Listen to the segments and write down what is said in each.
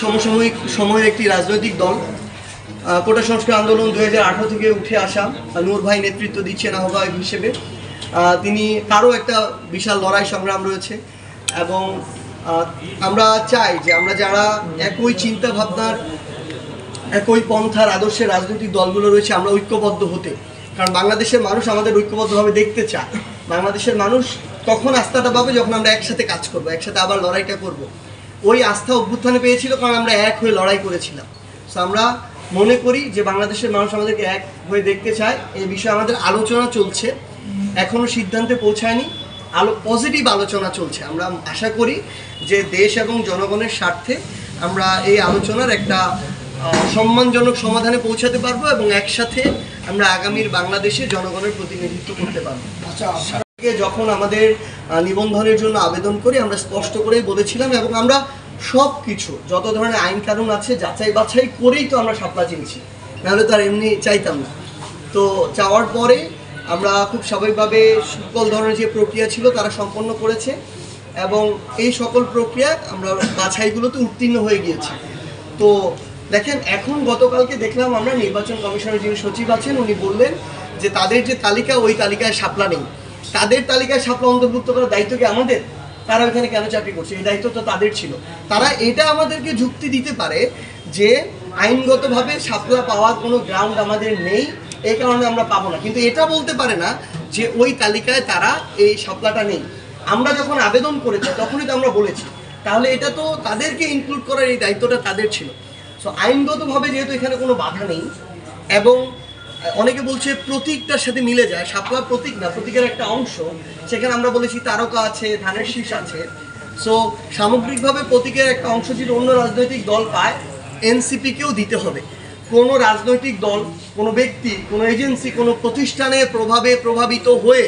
সমসাময়িক সময়ের একটি রাজনৈতিক দল। কোটা সংস্কার আন্দোলন 2018 থেকে উঠে আসা নূর ভাই নেতৃত্ব দিচ্ছেন আহ্বায়ক হিসেবে। তিনি তারও একটা বিশাল লড়াই সংগ্রাম রয়েছে এবং আমরা চাই যে আমরা যারা একই চিন্তা ভাবনার একই পন্থার আদর্শের রাজনৈতিক দলগুলো রয়েছে আমরা ঐক্যবদ্ধ হতে, কারণ বাংলাদেশের মানুষ আমাদের ঐক্যবদ্ধভাবে দেখতে চায়। বাংলাদেশের মানুষ তখন আস্থাটা পাবে যখন আমরা একসাথে কাজ করব, একসাথে আবার লড়াইটা করব। ওই আস্থা অভ্যুত্থানে পেয়েছিল কারণ আমরা এক হয়ে লড়াই করেছিলাম। সো আমরা মনে করি যে বাংলাদেশের মানুষ আমাদেরকে এক হয়ে দেখতে চায়। এই বিষয়ে আমাদের আলোচনা চলছে, এখনও সিদ্ধান্তে পৌঁছায়নি, পজিটিভ আলোচনা চলছে। আমরা আশা করি যে দেশ এবং জনগণের স্বার্থে আমরা এই আলোচনার একটা সম্মানজনক সমাধানে পৌঁছাতে পারবো এবং একসাথে আমরা আগামীর বাংলাদেশে জনগণের প্রতিনিধিত্ব করতে পারবো। যখন আমাদের নিবন্ধনের জন্য আবেদন করি আমরা স্পষ্ট করেই বলেছিলাম এবং আমরা সব কিছু যত ধরনের আইন কানুন আছে যাচাই বাছাই করেই তো আমরা শাপলা চেয়েছি, নাহলে তো আর এমনি চাইতাম না। তো চাওয়ার পরে আমরা খুব স্বাভাবিকভাবে সকল ধরনের যে প্রক্রিয়া ছিল তারা সম্পন্ন করেছে এবং এই সকল প্রক্রিয়া আমরা বাছাইগুলোতে উত্তীর্ণ হয়ে গিয়েছি। তো দেখেন, এখন গতকালকে দেখলাম আমরা নির্বাচন কমিশনের যিনি সচিব আছেন উনি বললেন যে তাদের যে তালিকা ওই তালিকায় শাপলা নেই। তাদের তালিকায় শাপলা অন্তর্ভুক্ত করার দায়িত্ব কি আমাদের? তারা ওখানে কেন চাকরি করছে? এই দায়িত্ব তো তাদের ছিল। তারা এটা আমাদেরকে যুক্তি দিতে পারে যে আইনগতভাবে শাপলা পাওয়ার কোনো গ্রাউন্ড আমাদের নেই, এই কারণে আমরা পাবো না, কিন্তু এটা বলতে পারে না যে ওই তালিকায় তারা এই শাপলাটা নেই। আমরা যখন আবেদন করেছি তখনই তো আমরা বলেছি, তাহলে এটা তো তাদেরকে ইনক্লুড করার এই দায়িত্বটা তাদের ছিল। সো আইনগতভাবে যেহেতু এখানে কোনো বাধা নেই এবং অনেকে বলছে প্রতীকটার সাথে মিলে যায়, শাপলা প্রতীক না, প্রতীকের একটা অংশ, সেখানে আমরা বলেছি তারকা আছে, ধানের শীষ আছে। সো সামগ্রিকভাবে প্রতীকের একটা অংশ যদি অন্য রাজনৈতিক দল পায় এনসিপিকেও দিতে হবে। কোনো রাজনৈতিক দল, কোনো ব্যক্তি, কোনো এজেন্সি, কোনো প্রতিষ্ঠানের প্রভাবে প্রভাবিত হয়ে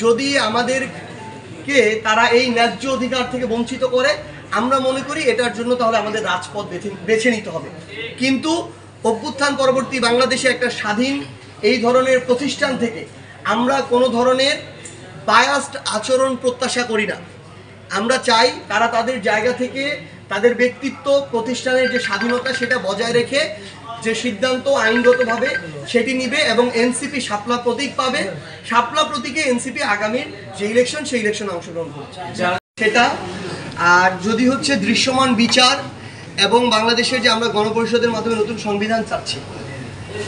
যদি আমাদেরকে তারা এই ন্যায্য অধিকার থেকে বঞ্চিত করে, আমরা মনে করি এটার জন্য তাহলে আমাদের রাজপথ বেছে নিতে হবে। কিন্তু অভ্যুত্থান পরবর্তী বাংলাদেশে একটা স্বাধীন এই ধরনের প্রতিষ্ঠান থেকে আমরা কোনো ধরনের বায়াসড আচরণ প্রত্যাশা করি না। আমরা চাই তারা তাদের জায়গা থেকে তাদের ব্যক্তিত্ব, প্রতিষ্ঠানের যে স্বাধীনতা সেটা বজায় রেখে যে সিদ্ধান্ত আইনগতভাবে সেটি নিবে এবং এনসিপি শাপলা প্রতীক পাবে। শাপলা প্রতীকে এনসিপি আগামীর যে ইলেকশন সেই ইলেকশনে অংশগ্রহণ করছে সেটা। আর যদি হচ্ছে দৃশ্যমান বিচার এবং বাংলাদেশের যে আমরা গণপরিষদের মাধ্যমে নতুন সংবিধান চাচ্ছি,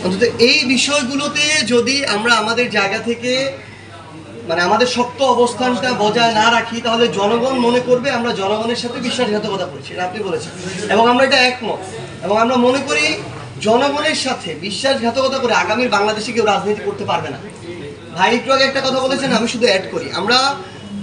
অন্তত এই বিষয়গুলোতে যদি আমরা আমাদের জায়গা থেকে মানে আমাদের শক্ত অবস্থানটা বজায় না রাখি তাহলে জনগণ মনে করবে আমরা জনগণের সাথে বিশ্বাসঘাতকতা করছি, এটা আপনি বলেছেন এবং আমরা এটা একমত। এবং আমরা মনে করি জনগণের সাথে বিশ্বাসঘাতকতা করে আগামীর বাংলাদেশে কেউ রাজনীতি করতে পারবে না। ভাই একটু আগে একটা কথা বলেছেন, আমি শুধু অ্যাড করি, আমরা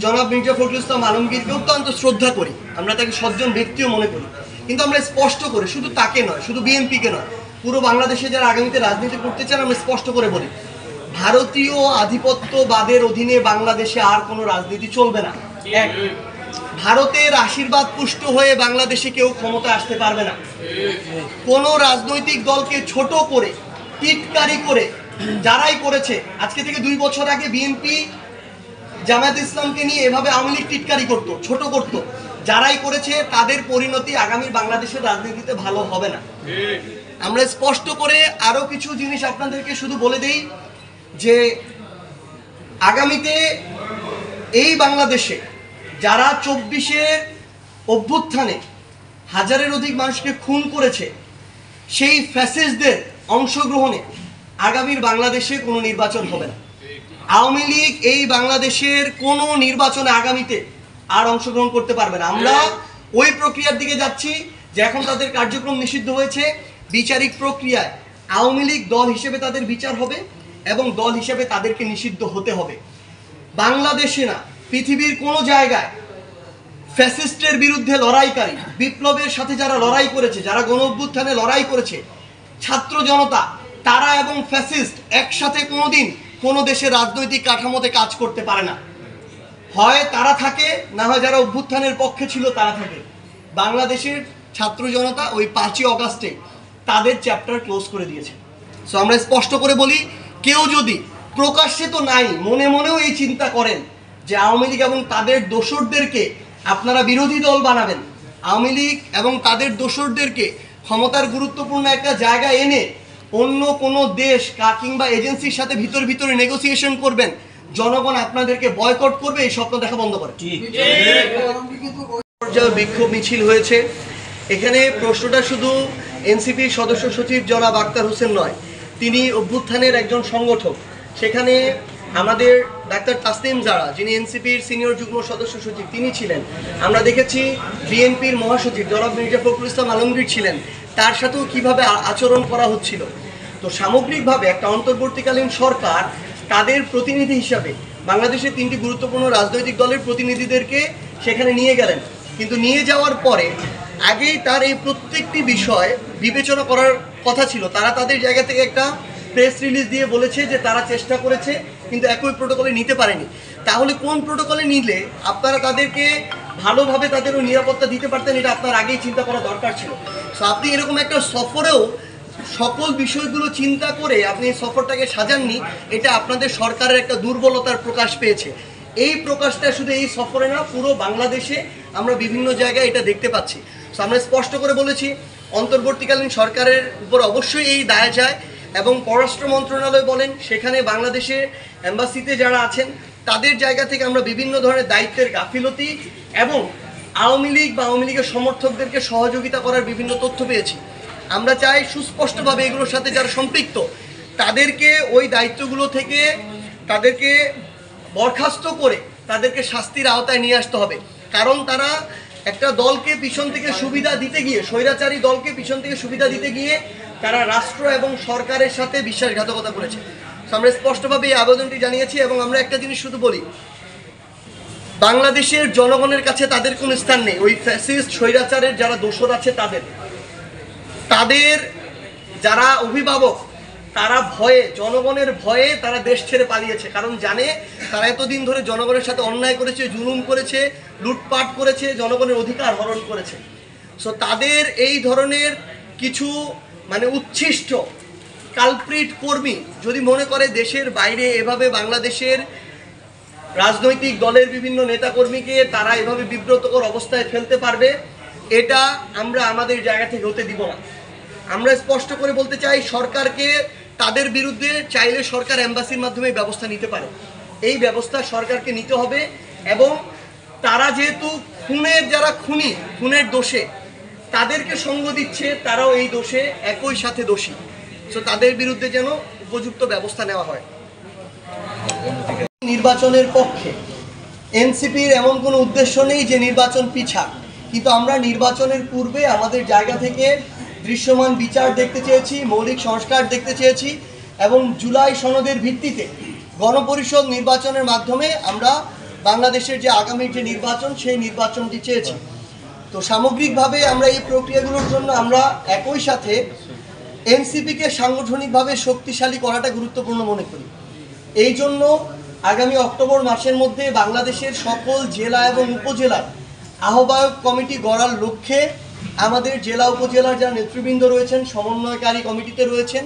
জনাব মির্জা ফখরুল ইসলাম আলমগীরকে অত্যন্ত শ্রদ্ধা করি, আমরা তাকে সজ্জন ব্যক্তিও মনে করি, কিন্তু আমরা স্পষ্ট করে শুধু তাকে নয়, শুধু বিএনপিকে নয়, পুরো বাংলাদেশে যারা আগামীতে রাজনীতি করতে চান আমরা স্পষ্ট করে বলি ভারতীয় আধিপত্যবাদের অধীনে বাংলাদেশে আর কোনো রাজনীতি চলবে না। এক, ভারতের আশীর্বাদ পুষ্ট হয়ে বাংলাদেশে কেউ ক্ষমতা আসতে পারবে না। কোনো রাজনৈতিক দলকে ছোট করে টিটকারি করে যারাই করেছে, আজকে থেকে 2 বছর আগে বিএনপি জামায়াত ইসলামকে নিয়ে এভাবে আওয়ামী লীগ টিটকারি করতো, ছোট করতো, যারাই করেছে তাদের পরিণতি আগামীর বাংলাদেশের রাজনীতিতে ভালো হবে না। আমরা স্পষ্ট করে আরো কিছু জিনিস আপনাদেরকে শুধু বলে দেই যে আগামীতে এই বাংলাদেশে যারা 24-এর অভ্যুত্থানে হাজারের অধিক মানুষকে খুন করেছে সেই ফ্যাসিস্টদের অংশগ্রহণে আগামীর বাংলাদেশে কোনো নির্বাচন হবে না। আওয়ামী লীগ এই বাংলাদেশের কোনো নির্বাচনে আগামীতে আর অংশগ্রহণ করতে পারবে না। আমরা ওই প্রক্রিয়ার দিকে যাচ্ছি যে এখন তাদের কার্যক্রম নিষিদ্ধ হয়েছে, বিচারিক প্রক্রিয়ায় আওয়ামী লীগ দল হিসেবে তাদের বিচার হবে এবং দল হিসেবে তাদেরকে নিষিদ্ধ হতে হবে। বাংলাদেশে না, পৃথিবীর কোনো জায়গায় ফ্যাসিস্টের বিরুদ্ধে লড়াইকারী, বিপ্লবের সাথে যারা লড়াই করেছে, যারা গণ অভ্যুত্থানে লড়াই করেছে, ছাত্র জনতা, তারা এবং ফ্যাসিস্ট একসাথে কোনোদিন কোনো দেশের রাজনৈতিক কাঠামোতে কাজ করতে পারে না। হয় তারা থাকে, না হয় যারা অভ্যুত্থানের পক্ষে ছিল তারা থাকে। বাংলাদেশের ছাত্র জনতা ওই 5ই অগাস্টে তাদের চ্যাপ্টার ক্লোজ করে দিয়েছে। সো আমরা স্পষ্ট করে বলি, কেউ যদি প্রকাশ্যে তো নাই, মনে মনেও এই চিন্তা করেন যে আওয়ামী লীগ এবং তাদের দোসরদেরকে আপনারা বিরোধী দল বানাবেন, আওয়ামী লীগ এবং তাদের দোসরদেরকে ক্ষমতার গুরুত্বপূর্ণ একটা জায়গায় এনে অন্য কোনো দেশ কিংবা এজেন্সির সাথে ভিতরে নেগোসিয়েশন করবেন, জনগণ আপনাদেরকে বয়কট করবে, এই স্বপ্ন দেখা বন্ধ করে। বিক্ষোভ মিছিল হয়েছে। এখানে প্রশ্নটা শুধু এনসিপির সদস্য সচিব জনাব আক্তার হোসেন নয়, তিনি অভ্যুত্থানের একজন সংগঠক। সেখানে আমাদের ডাক্তার তাসনিম জারা, যিনি এনসিপির সিনিয়র যুগ্ম সদস্য সচিব, তিনি ছিলেন। আমরা দেখেছি বিএনপির মহাসচিব জনাব মির্জা ফখরুল ইসলাম আলমগীর ছিলেন। তার সাথেও কিভাবে আচরণ করা হচ্ছিল। তো সামগ্রিকভাবে একটা অন্তর্বর্তীকালীন সরকার তাদের প্রতিনিধি হিসাবে বাংলাদেশের 3টি গুরুত্বপূর্ণ রাজনৈতিক দলের প্রতিনিধিদেরকে সেখানে নিয়ে গেলেন, কিন্তু নিয়ে যাওয়ার পরে আগেই তার এই প্রত্যেকটি বিষয় বিবেচনা করার কথা ছিল। তারা তাদের জায়গা থেকে একটা প্রেস রিলিজ দিয়ে বলেছে যে তারা চেষ্টা করেছে কিন্তু একই প্রোটোকলে নিতে পারেনি। তাহলে কোন প্রোটোকলে নিলে আপনারা তাদেরকে ভালোভাবে তাদেরও নিরাপত্তা দিতে পারতেন, এটা আপনার আগেই চিন্তা করা দরকার ছিল। সো আপনি এরকম একটা সফরেও সকল বিষয়গুলো চিন্তা করে আপনি সফরটাকে সাজাননি, এটা আপনাদের সরকারের একটা দুর্বলতার প্রকাশ পেয়েছে। এই প্রকাশটা শুধু এই সফরে না, পুরো বাংলাদেশে আমরা বিভিন্ন জায়গায় এটা দেখতে পাচ্ছি। সো আমরা স্পষ্ট করে বলেছি অন্তর্বর্তীকালীন সরকারের উপর অবশ্যই এই দায় যায়, এবং পররাষ্ট্র মন্ত্রণালয় বলেন, সেখানে বাংলাদেশে এম্বাসিতে যারা আছেন তাদের জায়গা থেকে আমরা বিভিন্ন ধরনের দায়িত্বের গাফিলতি এবং আওয়ামী লীগ বা আওয়ামী লীগের সমর্থকদেরকে সহযোগিতা করার বিভিন্ন তথ্য পেয়েছি। আমরা চাই সুস্পষ্টভাবে এগুলোর সাথে যারা সম্পৃক্ত তাদেরকে ওই দায়িত্বগুলো থেকে তাদেরকে বরখাস্ত করে তাদেরকে শাস্তির আওতায় নিয়ে আসতে হবে। কারণ তারা একটা দলকে পিছন থেকে সুবিধা দিতে গিয়ে, স্বৈরাচারী দলকে পিছন থেকে সুবিধা দিতে গিয়ে তারা রাষ্ট্র এবং সরকারের সাথে বিশ্বাসঘাতকতা করেছে। আমরা স্পষ্টভাবে এই আবেদনটি জানিয়েছি, এবং আমরা একটা জিনিস শুধু বলি, বাংলাদেশের জনগণের কাছে তাদের কোনো স্থান নেই। ওই ফ্যাসিস্ট স্বৈরাচারের যারা দোসর আছে তাদের যারা অভিভাবক, তারা ভয়ে, জনগণের ভয়ে তারা দেশ ছেড়ে পালিয়েছে। কারণ জানে তারা এতদিন ধরে জনগণের সাথে অন্যায় করেছে, জুলুম করেছে, লুটপাট করেছে, জনগণের অধিকার হরণ করেছে। সো তাদের এই ধরনের কিছু উচ্ছিষ্ট কালপ্রিট কর্মী যদি মনে করে দেশের বাইরে এভাবে বাংলাদেশের রাজনৈতিক দলের বিভিন্ন নেতাকর্মীকে তারা এভাবে বিব্রতকর অবস্থায় ফেলতে পারবে, এটা আমরা আমাদের জায়গা থেকে হতে দিব না। আমরা স্পষ্ট করে বলতে চাই, সরকারকে তাদের বিরুদ্ধে চাইলে সরকার এম্বাসির মাধ্যমে ব্যবস্থা নিতে পারে। এই ব্যবস্থা সরকারকে নিতে হবে, এবং তারা যেহেতু যারা খুনের দোষে তাদেরকে সঙ্গ দিচ্ছে, তারাও এই দোষে একই সাথে দোষী। সো তাদের বিরুদ্ধে যেন উপযুক্ত ব্যবস্থা নেওয়া হয়। নির্বাচনের পক্ষে এনসিপির এমন কোনো উদ্দেশ্য নেই যে নির্বাচন পিছাক, কিন্তু আমরা নির্বাচনের পূর্বে আমাদের জায়গা থেকে দৃশ্যমান বিচার দেখতে চেয়েছি, মৌলিক সংস্কার দেখতে চেয়েছি, এবং জুলাই সনদের ভিত্তিতে গণপরিষদ নির্বাচনের মাধ্যমে আমরা বাংলাদেশের যে আগামীর যে নির্বাচন, সেই নির্বাচনটি চেয়েছি। তো সামগ্রিকভাবে আমরা এই প্রক্রিয়াগুলোর জন্য আমরা একই সাথে এনসিপিকে সাংগঠনিকভাবে শক্তিশালী করাটা গুরুত্বপূর্ণ মনে করি। এই জন্য আগামী অক্টোবর মাসের মধ্যে বাংলাদেশের সকল জেলা এবং উপজেলার আহ্বায়ক কমিটি গড়ার লক্ষ্যে আমাদের জেলা উপজেলার যারা নেতৃবৃন্দ রয়েছেন, সমন্বয়কারী কমিটিতে রয়েছেন,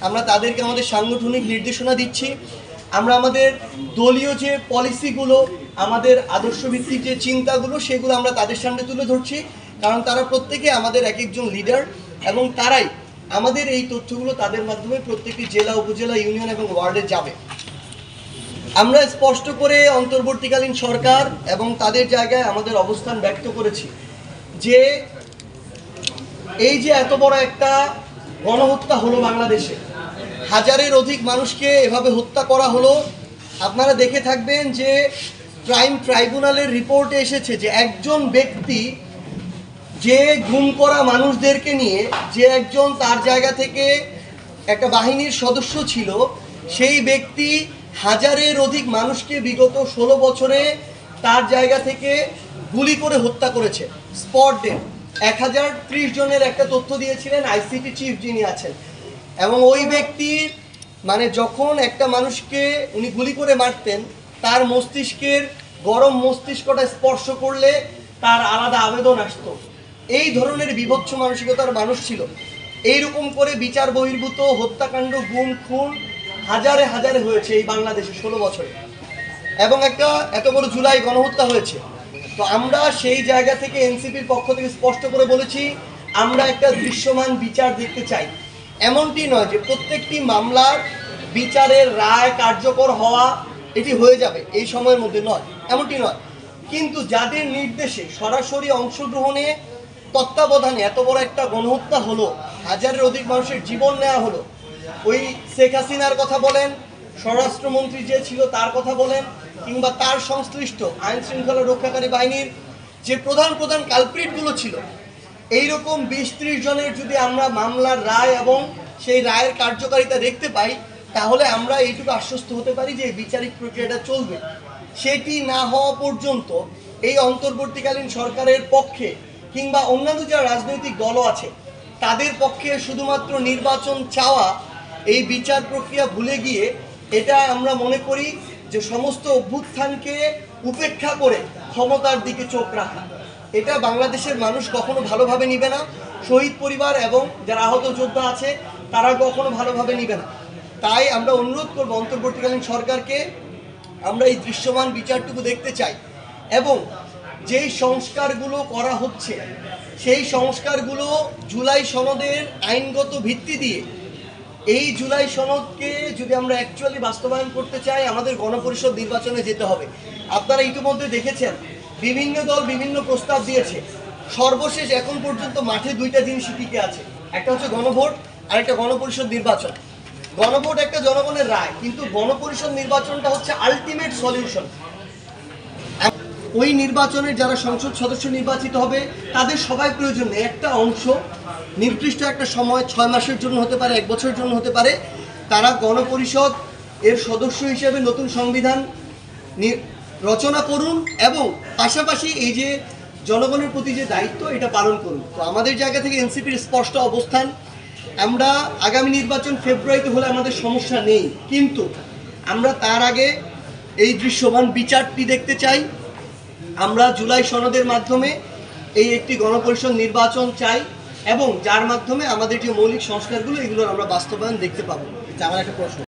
আমরা তাদেরকে আমাদের সাংগঠনিক নির্দেশনা দিচ্ছি। আমরা আমাদের দলীয় যে পলিসিগুলো, আমাদের আদর্শভিত্তিক যে চিন্তাগুলো, সেগুলো আমরা তাদের সামনে তুলে ধরছি, কারণ তারা প্রত্যেকে আমাদের এক একজন লিডার, এবং তারাই আমাদের এই তথ্যগুলো তাদের মাধ্যমে প্রত্যেকটি জেলা, উপজেলা, ইউনিয়ন এবং ওয়ার্ডে যাবে। আমরা স্পষ্ট করে অন্তর্বর্তীকালীন সরকার এবং তাদের জায়গায় আমাদের অবস্থান ব্যক্ত করেছি যে এই যে এত বড় একটা গণহত্যা হলো বাংলাদেশে, হাজারের অধিক মানুষকে এভাবে হত্যা করা হলো। আপনারা দেখে থাকবেন যে ক্রাইম ট্রাইব্যুনালের রিপোর্টে এসেছে যে একজন ব্যক্তি যে গুম করা মানুষদেরকে নিয়ে, যে একজন তার জায়গা থেকে একটা বাহিনীর সদস্য ছিল, সেই ব্যক্তি হাজারের অধিক মানুষকে বিগত 16 বছরে তার জায়গা থেকে গুলি করে হত্যা করেছে। স্পট ডেথ 1030 জনের একটা তথ্য দিয়েছিলেন আইসিটি চিফ যিনি আছেন, এবং ওই ব্যক্তি যখন একটা মানুষকে উনি গুলি করে মারতেন, তার মস্তিষ্কের গরম মস্তিষ্কটা স্পর্শ করলে তার আলাদা আবেদন আসতো। এই ধরনের বিভৎস মানসিকতার মানুষ ছিল। এইরকম করে বিচার বহির্ভূত হত্যাকাণ্ড, গুম, খুন হাজারে হাজারে হয়েছে এই বাংলাদেশে 16 বছরে, এবং একটা এত বড় জুলাই গণহত্যা হয়েছে। তো আমরা সেই জায়গা থেকে এনসিপির পক্ষ থেকে স্পষ্ট করে বলেছি আমরা একটা দৃশ্যমান বিচার দেখতে চাই। এমনটি নয় যে প্রত্যেকটি মামলার বিচারের রায় কার্যকর হওয়া এটি হয়ে যাবে এই সময়ের মধ্যে, নয়, এমনটি নয়। কিন্তু যাদের নির্দেশে সরাসরি অংশগ্রহণে তত্ত্বাবধানে এত বড় একটা গণহত্যা হলো, হাজারের অধিক মানুষের জীবন নেওয়া হলো, ওই শেখ হাসিনার কথা বলেন, স্বরাষ্ট্রমন্ত্রী যে ছিল তার কথা বলেন, কিংবা তার সংশ্লিষ্ট আইন শৃঙ্খলা রক্ষাকারী বাহিনীর যে প্রধান প্রধান কালপ্রিটগুলো ছিল, এইরকম 20-30 জনের যদি আমরা মামলার রায় এবং সেই রায়ের কার্যকারিতা দেখতে পাই, তাহলে আমরা এইটুকু আশ্বস্ত হতে পারি যে এই বিচারিক প্রক্রিয়াটা চলবে। সেটি না হওয়া পর্যন্ত এই অন্তর্বর্তীকালীন সরকারের পক্ষে কিংবা অন্যান্য যারা রাজনৈতিক দলও আছে তাদের পক্ষে শুধুমাত্র নির্বাচন চাওয়া, এই বিচার প্রক্রিয়া ভুলে গিয়ে এটা আমরা মনে করি যে সমস্ত অভ্যুত্থানকে উপেক্ষা করে ক্ষমতার দিকে চোখ রাখা, এটা বাংলাদেশের মানুষ কখনো ভালোভাবে নিবে না। শহীদ পরিবার এবং যারা আহত যোদ্ধা আছে তারা কখনো ভালোভাবে নিবে না। তাই আমরা অনুরোধ করব অন্তর্বর্তীকালীন সরকারকে, আমরা এই দৃশ্যমান বিচারটুকু দেখতে চাই এবং যেই সংস্কারগুলো করা হচ্ছে সেই সংস্কারগুলো জুলাই সনদের আইনগত ভিত্তি দিয়ে, এই জুলাই সনদকে যদি আমরা অ্যাকচুয়ালি বাস্তবায়ন করতে চাই আমাদের গণপরিষদ নির্বাচনে যেতে হবে। আপনারা ইতিমধ্যে দেখেছেন বিভিন্ন দল বিভিন্ন প্রস্তাব দিয়েছে, সর্বশেষ এখন পর্যন্ত মাঠে দুইটা জিনিসই টিকে আছে, একটা হচ্ছে গণভোট আর একটা গণপরিষদ নির্বাচন। গণভোট একটা জনগণের রায়, কিন্তু গণপরিষদ নির্বাচনটা হচ্ছে আলটিমেট সলিউশন। ওই নির্বাচনের যারা সংসদ সদস্য নির্বাচিত হবে তাদের সবাই প্রয়োজন নেই, একটা অংশ নির্দিষ্ট একটা সময় 6 মাসের জন্য হতে পারে, 1 বছরের জন্য হতে পারে, তারা গণপরিষদ এর সদস্য হিসেবে নতুন সংবিধান রচনা করুন এবং পাশাপাশি এই যে জনগণের প্রতি যে দায়িত্ব এটা পালন করুন। তো আমাদের জায়গা থেকে এনসিপির স্পষ্ট অবস্থান, আমরা আগামী নির্বাচন ফেব্রুয়ারিতে হলে আমাদের সমস্যা নেই, কিন্তু আমরা তার আগে এই দৃশ্যমান বিচারটি দেখতে চাই। আমরা জুলাই সনদের মাধ্যমে এই একটি গণপরিষদ নির্বাচন চাই এবং যার মাধ্যমে আমাদের যে মৌলিক সংস্কারগুলো এগুলোর আমরা বাস্তবায়ন দেখতে পাবো। আমার একটা প্রশ্ন।